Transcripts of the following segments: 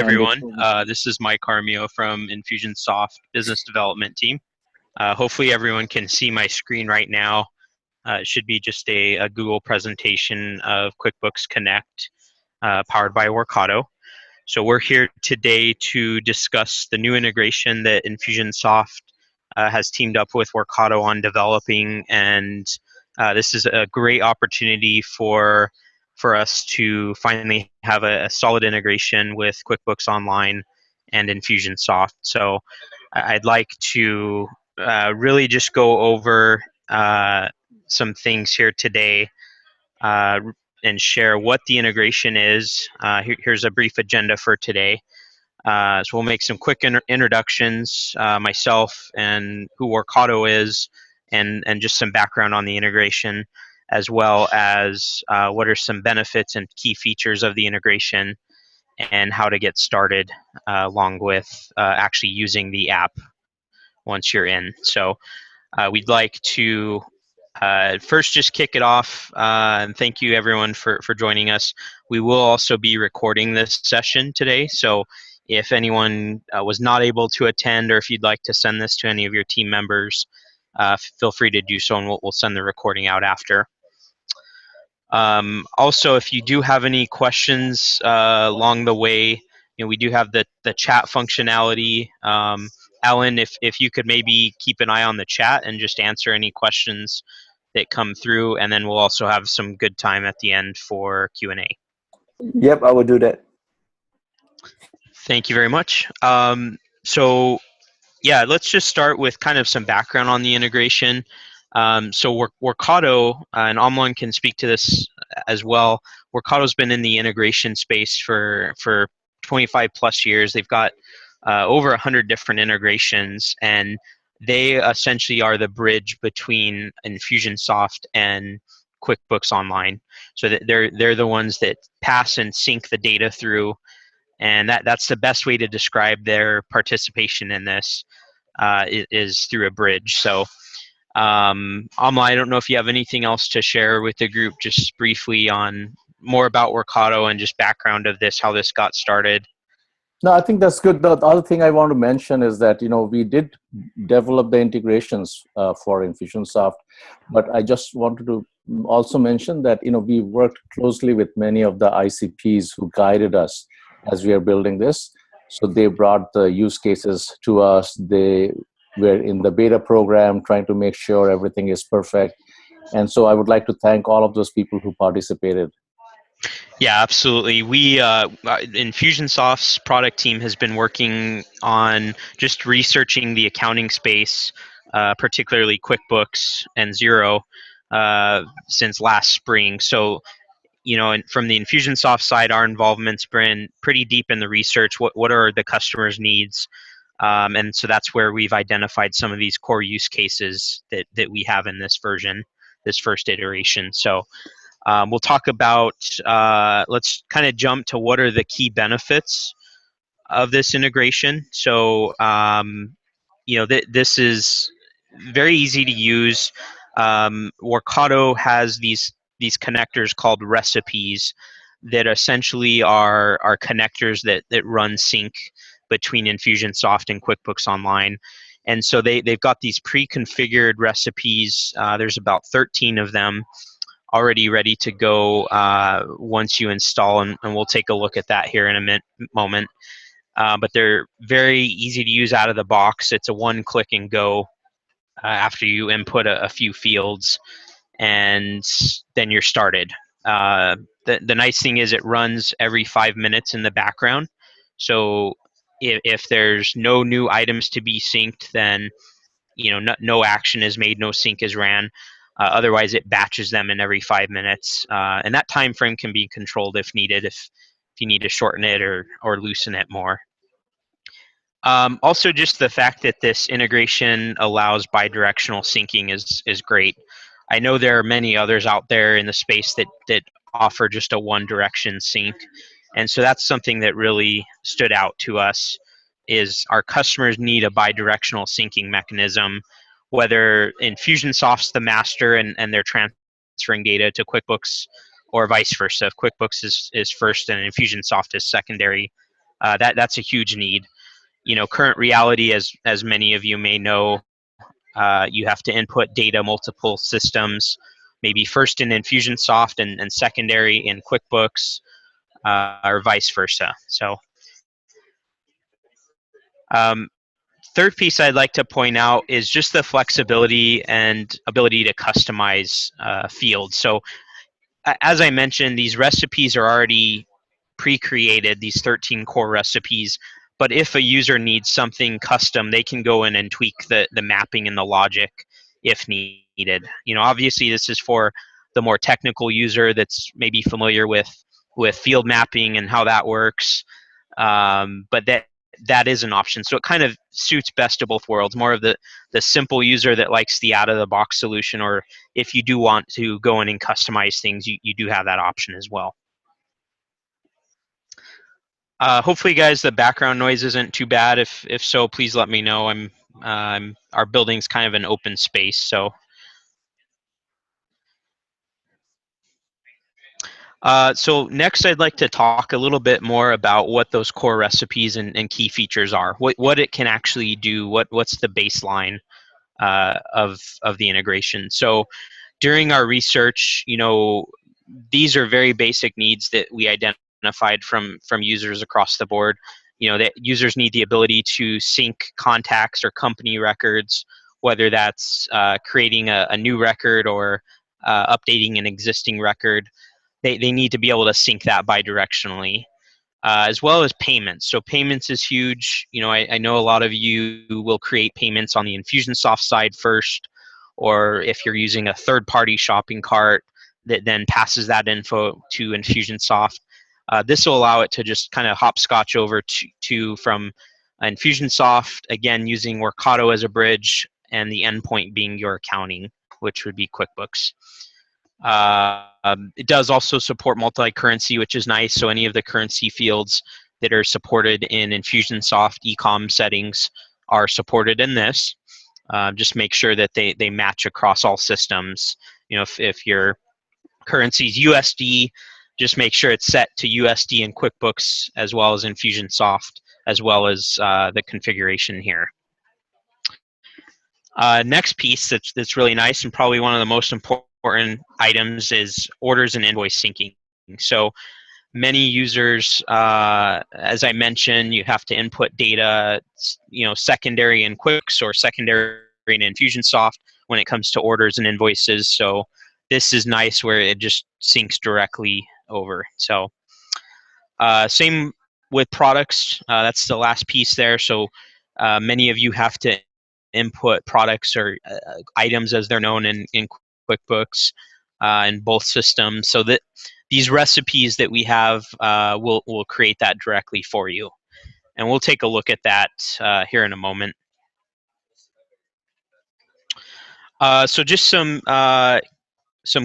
and it's everyone. This is Mike Carmio from Infusionsoft Business Development Team. Hopefully everyone can see my screen right now. It should be just a Google presentation of QuickBooks Connect powered by Workato. So we're here today to discuss the new integration that Infusionsoft has teamed up with Workato on developing, and this is a great opportunity for us to finally have a solid integration with QuickBooks Online and Infusionsoft. So I'd like to really just go over some things here today and share what the integration is. Here's a brief agenda for today. So we'll make some quick introductions, myself and who Workato is, and just some background on the integration, as well as what are some benefits and key features of the integration and how to get started, along with actually using the app once you're in. So we'd like to first just kick it off, and thank you everyone for joining us. We will also be recording this session today, so if anyone was not able to attend, or if you'd like to send this to any of your team members, feel free to do so, and we'll send the recording out after. Also, if you do have any questions along the way, we do have the chat functionality. Alan, if you could maybe keep an eye on the chat and just answer any questions that come through, and then we'll also have some good time at the end for Q&A. Yep, I will do that. Thank you very much. So yeah, let's just start with kind of some background on the integration. So Workato, and Amlan can speak to this as well. Workato's been in the integration space for 25 plus years. They've got over 100 different integrations, and they essentially are the bridge between Infusionsoft and QuickBooks Online. So that they're the ones that pass and sync the data through, and that's the best way to describe their participation in this, is through a bridge. So Amla, I don't know if you have anything else to share with the group, just briefly on more about Workato and just background of this, how this got started. No, I think that's good. The other thing I want to mention is that, we did develop the integrations for Infusionsoft, but I just wanted to also mention that, we worked closely with many of the ICPs who guided us as we are building this. So they brought the use cases to us. They were in the beta program trying to make sure everything is perfect. And so I would like to thank all of those people who participated. Yeah, absolutely. We Infusionsoft's product team has been working on just researching the accounting space, particularly QuickBooks and Xero, since last spring. So, and from the Infusionsoft side, our involvement's been pretty deep in the research. What are the customers' needs? And so that's where we've identified some of these core use cases that we have in this version, this first iteration. So we'll talk about, let's kind of jump to what are the key benefits of this integration. So, this is very easy to use. Workato has these connectors called recipes that essentially are connectors that run sync between Infusionsoft and QuickBooks Online. And so they've got these pre-configured recipes. There's about 13 of them already ready to go once you install, and we'll take a look at that here in a moment. But they're very easy to use out of the box. It's a one-click and go after you input a few fields, and then you're started. The nice thing is it runs every 5 minutes in the background. So if there's no new items to be synced, then no action is made, no sync is ran. Otherwise, it batches them in every 5 minutes, and that time frame can be controlled if needed, if you need to shorten it or loosen it more. Also, just the fact that this integration allows bidirectional syncing is great. I know there are many others out there in the space that offer just a one-direction sync, and so that's something that really stood out to us. Is our customers need a bidirectional syncing mechanism, whether Infusionsoft's the master and they're transferring data to QuickBooks, or vice versa. If QuickBooks is first and Infusionsoft is secondary, That's a huge need. Current reality, as many of you may know, you have to input data multiple systems, maybe first in Infusionsoft and secondary in QuickBooks, or vice versa. So um, third piece I'd like to point out is just the flexibility and ability to customize fields. So as I mentioned, these recipes are already pre-created, these 13 core recipes. But if a user needs something custom, they can go in and tweak the mapping and the logic if needed. Obviously this is for the more technical user that's maybe familiar with field mapping and how that works. But that is an option. So it kind of suits best of both worlds. More of the simple user that likes the out-of-the-box solution, or if you do want to go in and customize things, you do have that option as well. Hopefully, guys, the background noise isn't too bad. If so, please let me know. Our building's kind of an open space, so. So next, I'd like to talk a little bit more about what those core recipes and key features are. What it can actually do. What's the baseline of the integration. So during our research, these are very basic needs that we identified from users across the board. That users need the ability to sync contacts or company records, whether that's creating a new record or updating an existing record. They need to be able to sync that bidirectionally, as well as payments. So payments is huge. I know a lot of you will create payments on the Infusionsoft side first, or if you're using a third-party shopping cart that then passes that info to Infusionsoft. This will allow it to just kind of hopscotch over to from Infusionsoft, again using Workato as a bridge, and the endpoint being your accounting, which would be QuickBooks. It does also support multi-currency, which is nice. So any of the currency fields that are supported in Infusionsoft ecom settings are supported in this. Just make sure that they match across all systems. If your currency is USD, just make sure it's set to USD in QuickBooks as well as Infusionsoft, as well as the configuration here. Next piece that's really nice and probably one of the most important items is orders and invoice syncing. So many users, as I mentioned, you have to input data, secondary in QuickBooks or secondary in Infusionsoft when it comes to orders and invoices. So this is nice where it just syncs directly over. So same with products. That's the last piece there. So many of you have to input products or items as they're known in QuickBooks in both systems, so that these recipes that we have will create that directly for you. And we'll take a look at that here in a moment. So just some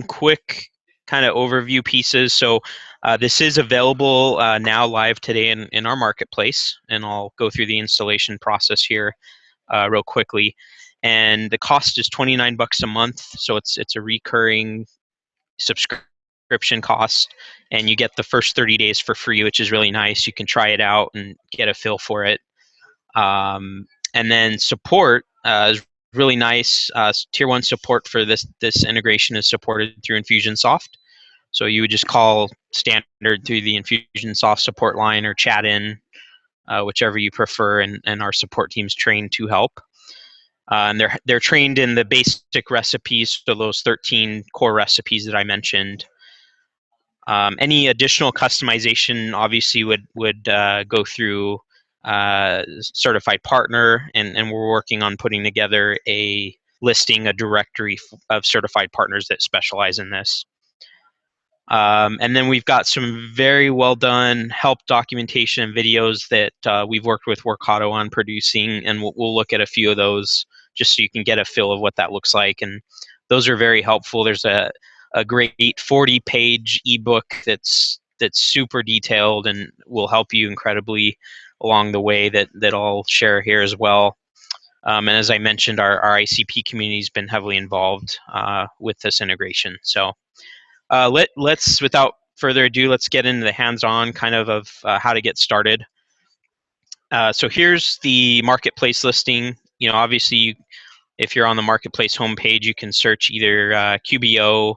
quick kind of overview pieces. So this is available now live today in our marketplace, and I'll go through the installation process here real quickly. And the cost is $29 a month, so it's a recurring subscription cost, and you get the first 30 days for free, which is really nice. You can try it out and get a feel for it. And then support is really nice. Tier 1 support for this integration is supported through Infusionsoft. So you would just call standard through the Infusionsoft support line or chat in, whichever you prefer, and our support team's trained to help. And they're trained in the basic recipes, so those 13 core recipes that I mentioned. Any additional customization obviously would go through certified partner, and we're working on putting together a directory of certified partners that specialize in this. And then we've got some very well done help documentation and videos that we've worked with Workato on producing, and we'll look at a few of those just so you can get a feel of what that looks like. And those are very helpful. There's a great 40-page ebook that's super detailed and will help you incredibly along the way that I'll share here as well. And as I mentioned, our ICP community has been heavily involved with this integration. So let's, without further ado, let's get into the hands-on kind of how to get started. So here's the marketplace listing. Obviously, if you're on the marketplace homepage, you can search either QBO,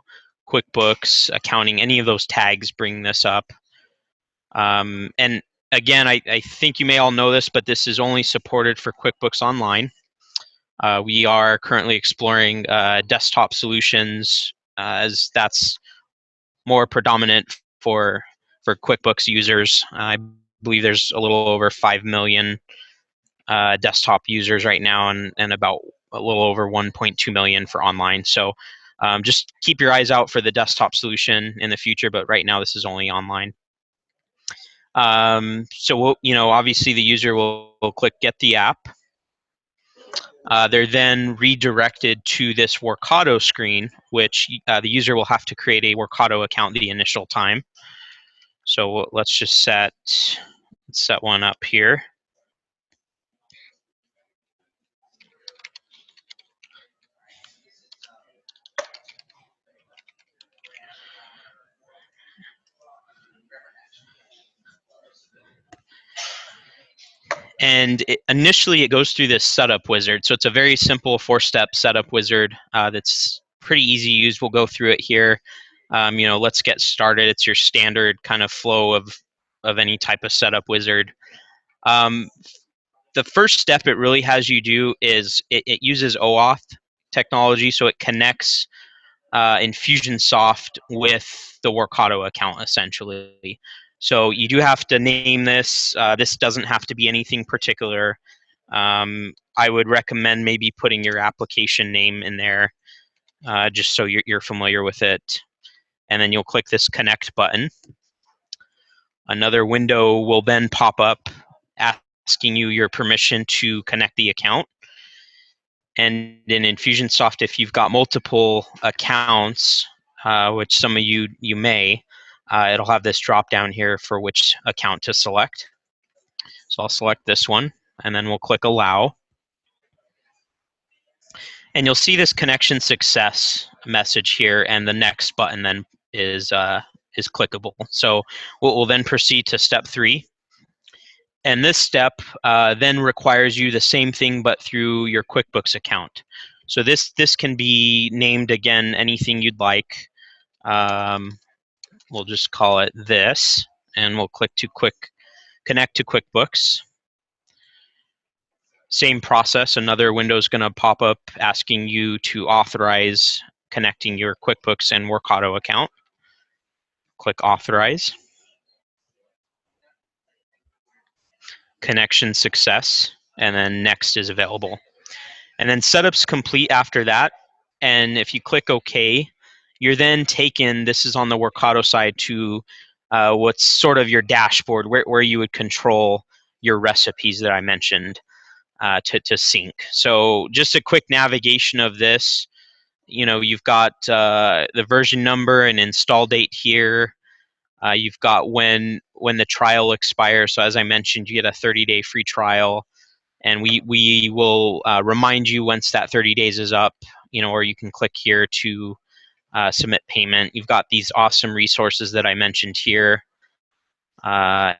QuickBooks, accounting, any of those tags bring this up. And again, I think you may all know this, but this is only supported for QuickBooks Online. We are currently exploring desktop solutions as that's more predominant for QuickBooks users. I believe there's a little over 5 million desktop users right now, and about a little over 1.2 million for online. So just keep your eyes out for the desktop solution in the future, but right now this is only online. So obviously the user will click Get the App. They're then redirected to this Workato screen, which the user will have to create a Workato account the initial time. So let's just set one up here. And initially it goes through this setup wizard. So it's a very simple 4-step setup wizard that's pretty easy to use. We'll go through it here. Let's get started. It's your standard kind of flow of any type of setup wizard. The first step it really has you do is it uses OAuth technology, so it connects Infusionsoft with the Workato account, essentially. So you do have to name this. This doesn't have to be anything particular. I would recommend maybe putting your application name in there, just so you're familiar with it. And then you'll click this Connect button. Another window will then pop up asking you your permission to connect the account. And in Infusionsoft, if you've got multiple accounts, which some of you may, it'll have this drop down here for which account to select. So I'll select this one, and then we'll click Allow. And you'll see this connection success message here, and the next button then is clickable. So we'll then proceed to step 3. And this step then requires you the same thing, but through your QuickBooks account. So this can be named, again, anything you'd like. We'll just call it this, and we'll click to Connect to QuickBooks. Same process, another window is going to pop up asking you to authorize connecting your QuickBooks and Workato account. Click Authorize. Connection success, and then Next is available. And then setup's complete after that, and if you click OK, you're then taken, this is on the Workato side, to what's sort of your dashboard, where you would control your recipes that I mentioned to sync. So just a quick navigation of this. You've got the version number and install date here. You've got when the trial expires. So as I mentioned, you get a 30-day free trial, and we will remind you once that 30 days is up. Or you can click here to submit payment. You've got these awesome resources that I mentioned here.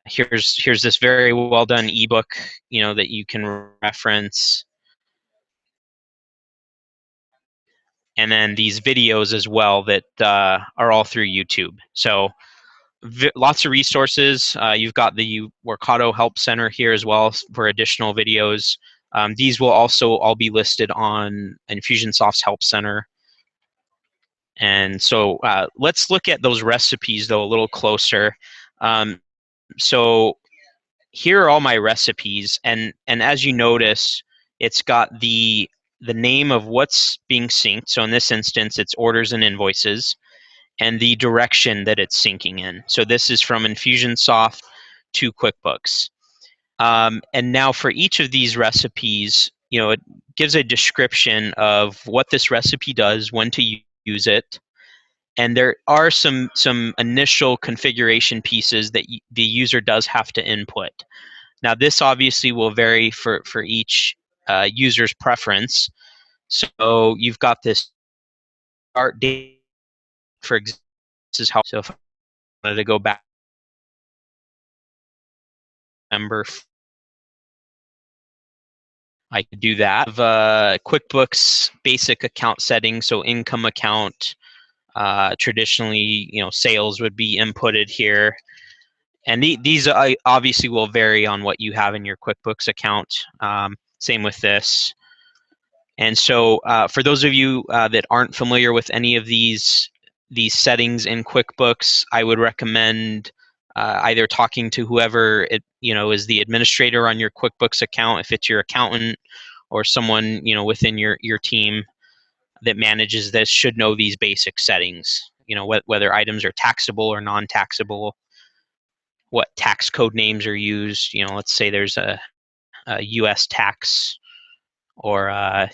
Here's this very well done ebook, that you can reference, and then these videos as well that are all through YouTube. So lots of resources. You've got the Workato Help Center here as well for additional videos. These will also all be listed on Infusionsoft's Help Center. And so let's look at those recipes, though, a little closer. So here are all my recipes, and as you notice, it's got the name of what's being synced. So in this instance, it's orders and invoices, and the direction that it's syncing in. So this is from Infusionsoft to QuickBooks. And now for each of these recipes, it gives a description of what this recipe does, when to use it, and there are some initial configuration pieces that the user does have to input. Now this obviously will vary for each user's preference. So you've got this start date, for example. This is how. So if I wanted to go back, November I could do that. QuickBooks basic account settings, so income account. Traditionally, sales would be inputted here. And these obviously will vary on what you have in your QuickBooks account. Same with this. And so for those of you that aren't familiar with any of these settings in QuickBooks, I would recommend either talking to whoever is the administrator on your QuickBooks account, if it's your accountant or someone within your team that manages this, should know these basic settings. Whether items are taxable or non-taxable, what tax code names are used. Let's say there's a U.S. tax, or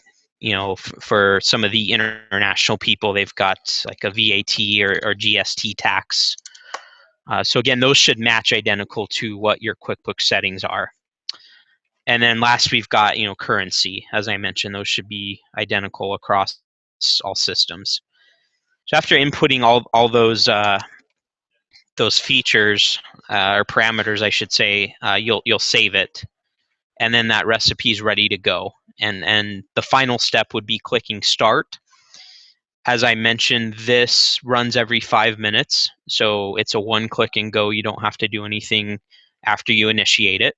for some of the international people, they've got like a VAT or GST tax. So again, those should match identical to what your QuickBooks settings are. And then last, we've got currency. As I mentioned, those should be identical across all systems. So after inputting all those features or parameters, I should say, you'll save it, and then that recipe is ready to go. And the final step would be clicking start. As I mentioned, this runs every 5 minutes, so it's a one click and go. You don't have to do anything after you initiate it.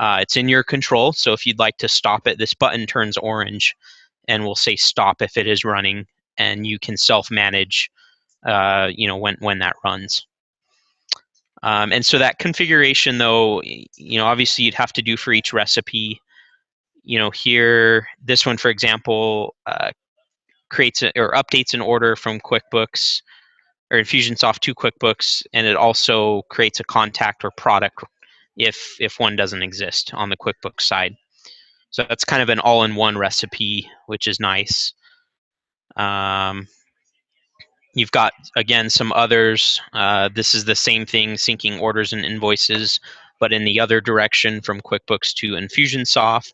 It's in your control, so if you'd like to stop it, this button turns orange and will say stop if it is running, and you can self-manage when that runs. And so that configuration, though, obviously you'd have to do for each recipe. Here, this one, for example, creates or updates an order from QuickBooks or Infusionsoft to QuickBooks, and it also creates a contact or product if one doesn't exist on the QuickBooks side. So that's kind of an all-in-one recipe, which is nice. You've got, again, some others. This is the same thing, syncing orders and invoices, but in the other direction from QuickBooks to Infusionsoft.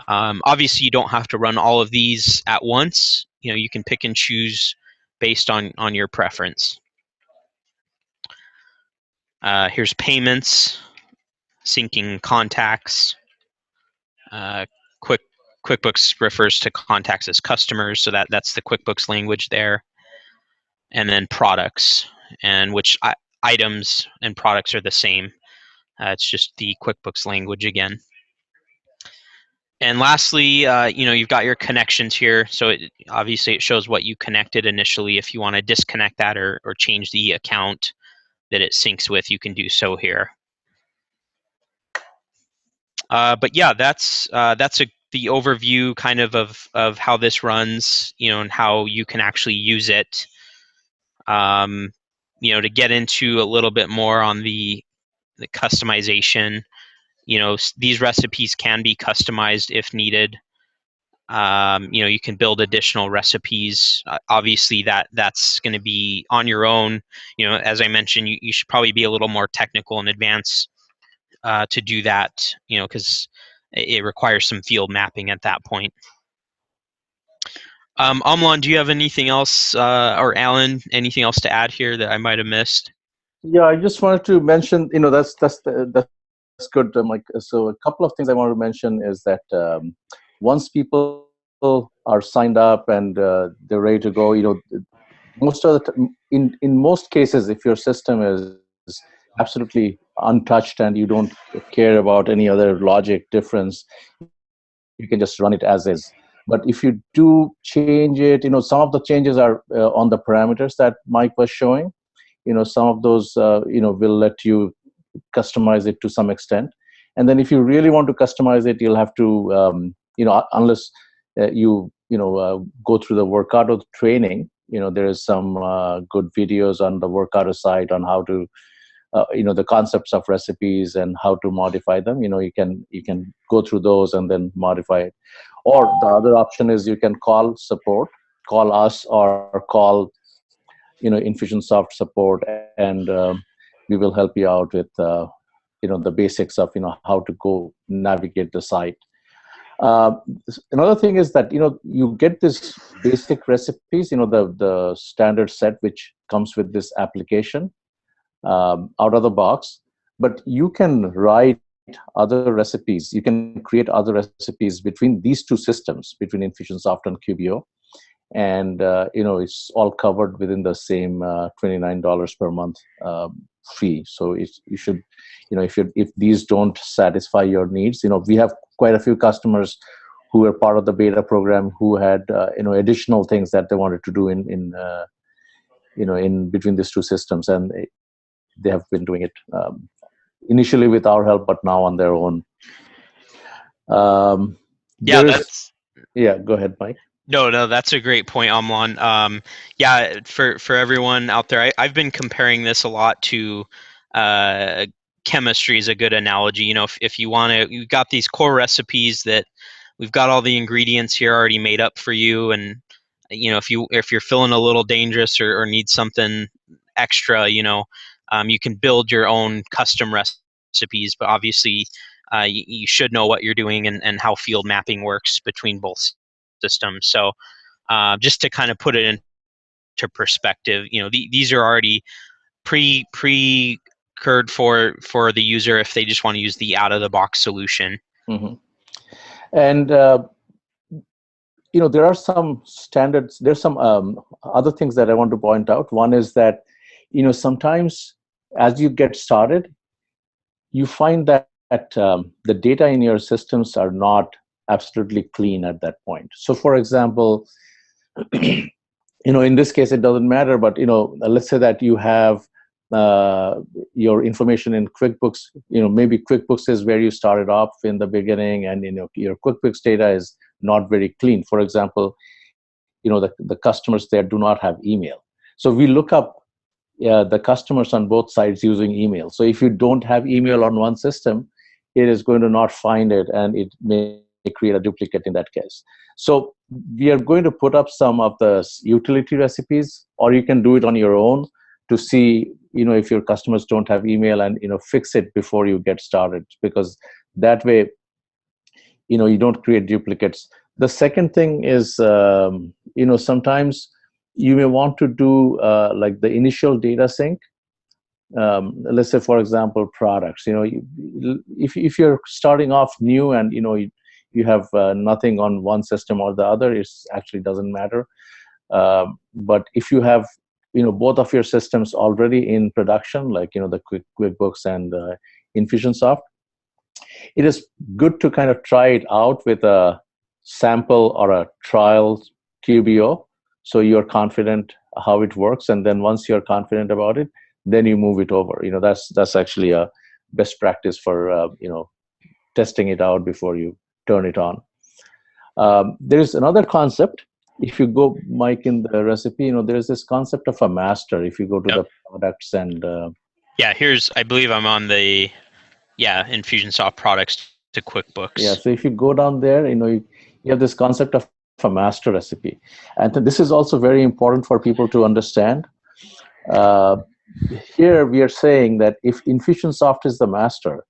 Obviously, you don't have to run all of these at once. You can pick and choose based on your preference. Here's payments, syncing contacts. QuickBooks refers to contacts as customers, so that's the QuickBooks language there. And then products, and which items and products are the same. It's just the QuickBooks language again. And lastly, you've got your connections here. So obviously it shows what you connected initially. If you want to disconnect that or change the account that it syncs with, you can do so here. But yeah, that's the overview kind of how this runs, and how you can actually use it. To get into a little bit more on the customization, these recipes can be customized if needed. You can build additional recipes. Obviously, that's going to be on your own. As I mentioned, you should probably be a little more technical and advanced to do that. Because it requires some field mapping at that point. Amlan, do you have anything else, or Alan, anything else to add here that I might have missed? Yeah, I just wanted to mention, that's good, Mike. So a couple of things I want to mention is that once people are signed up and they're ready to go, most of the in most cases, if your system is absolutely untouched and you don't care about any other logic difference, you can just run it as is. But if you do change it, some of the changes are on the parameters that Mike was showing. Some of those will let you customize it to some extent. And then if you really want to customize it, you'll have to unless you go through the Workato training. There is some good videos on the Workato site on how to the concepts of recipes and how to modify them. You can go through those and then modify it. Or the other option is you can call support, call us, or call Infusionsoft support, and we will help you out with the basics of how to go navigate the site. Another thing is that you get this basic recipes, the standard set which comes with this application out of the box, but you can write other recipes. You can create other recipes between these two systems, between Infusionsoft and QBO, and it's all covered within the same $29 per month fee. So you should, if these don't satisfy your needs, we have quite a few customers who were part of the beta program who had additional things that they wanted to do in between these two systems, and they have been doing it initially with our help, but now on their own. Yeah, go ahead, Mike. No, that's a great point, Amlan. Yeah, for everyone out there, I've been comparing this a lot to chemistry is a good analogy. If you want to, you've got these core recipes that we've got all the ingredients here already made up for you, and if you're feeling a little dangerous or need something extra, you can build your own custom recipes. But obviously, you should know what you're doing and how field mapping works between both systems. So just to kind of put it into perspective, these are already pre-cured for the user if they just want to use the out-of-the-box solution. Mm-hmm. And there are some standards. There's some other things that I want to point out. One is that sometimes as you get started, you find that the data in your systems are not absolutely clean at that point. So for example, in this case it doesn't matter, but let's say that you have your information in QuickBooks. Maybe QuickBooks is where you started off in the beginning, and your QuickBooks data is not very clean. For example, the customers there do not have email. So we look up the customers on both sides using email. So if you don't have email on one system, it is going to not find it, and it may create a duplicate in that case. So we are going to put up some of the utility recipes, or you can do it on your own to see if your customers don't have email, and fix it before you get started, because that way you don't create duplicates. The second thing is sometimes you may want to do like the initial data sync. Let's say, for example, products. If you're starting off new and you have nothing on one system or the other, it actually doesn't matter. But if you have both of your systems already in production, like the QuickBooks and Infusionsoft, it is good to kind of try it out with a sample or a trial QBO, so you're confident how it works, and then once you're confident about it, then you move it over. That's actually a best practice for testing it out before you turn it on. There is another concept. If you go, Mike, in the recipe, there is this concept of a master. If you go to the products and I believe I'm on the Infusionsoft products to QuickBooks. Yeah, so if you go down there, you have this concept of a master recipe, and this is also very important for people to understand. Here we are saying that if Infusionsoft is the master,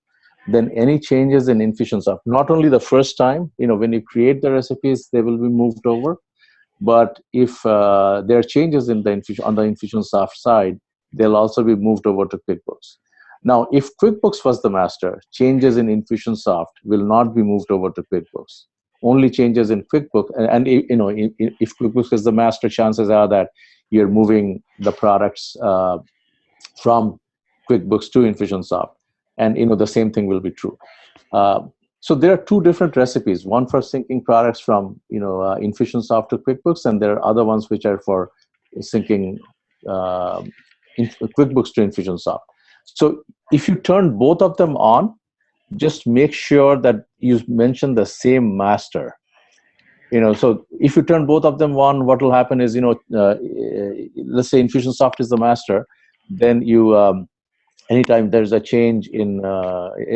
then any changes in Infusionsoft, not only the first time, when you create the recipes, they will be moved over, but if there are changes in on the Infusionsoft side, they'll also be moved over to QuickBooks. Now, if QuickBooks was the master, changes in Infusionsoft will not be moved over to QuickBooks. Only changes in QuickBooks, and if QuickBooks is the master, chances are that you're moving the products from QuickBooks to Infusionsoft, and the same thing will be true. So there are two different recipes: one for syncing products from Infusionsoft to QuickBooks, and there are other ones which are for syncing QuickBooks to Infusionsoft. So if you turn both of them on, just make sure that you mention the same master. So if you turn both of them on, what will happen is, let's say Infusionsoft is the master, then you, anytime there's a change in,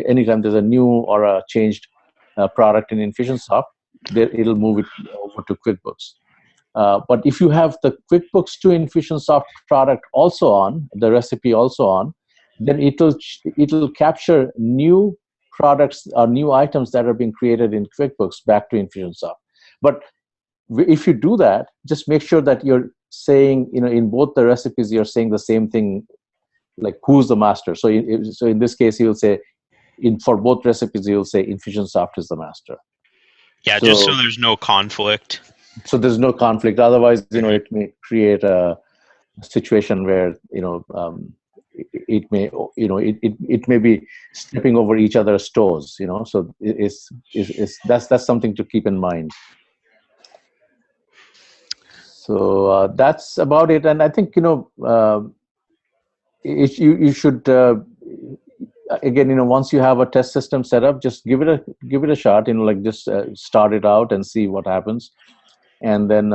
anytime there's a new or a changed product in Infusionsoft, it'll move it over to QuickBooks. But if you have the QuickBooks to Infusionsoft product also on, the recipe also on, then it'll capture new products or new items that are being created in QuickBooks back to Infusionsoft. But if you do that, just make sure that you're saying, in both the recipes, you're saying the same thing, like who's the master. So in this case, you'll say for both recipes, you'll say Infusionsoft is the master. Yeah, just so there's no conflict. So there's no conflict. Otherwise, Mm-hmm. it may create a situation where it may it may be stepping over each other's toes. So that's something to keep in mind. So that's about it. And I think you should again, once you have a test system set up, just give it a shot. Just start it out and see what happens, and then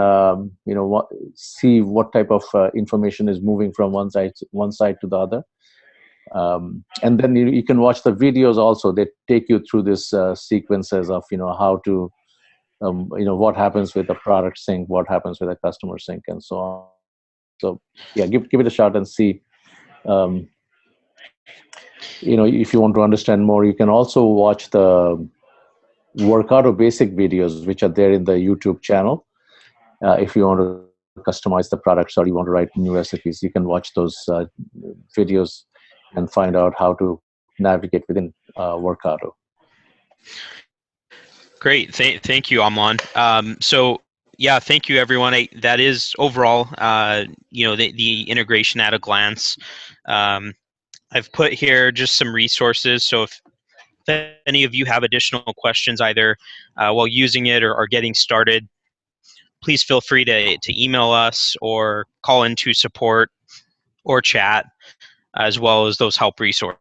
see what type of information is moving from one side to the other. And then you can watch the videos also. They take you through this sequences of how to what happens with the product sync, what happens with the customer sync, and so on. So yeah, give it a shot and see. If you want to understand more, you can also watch the Workato basic videos, which are there in the YouTube channel. If you want to customize the products or you want to write new recipes, you can watch those videos and find out how to navigate within Workato. Great, thank you, Amlan. So yeah, thank you, everyone. That is overall, the integration at a glance. I've put here just some resources. So if any of you have additional questions, either while using it or getting started, please feel free to email us or call into support or chat, as well as those help resources.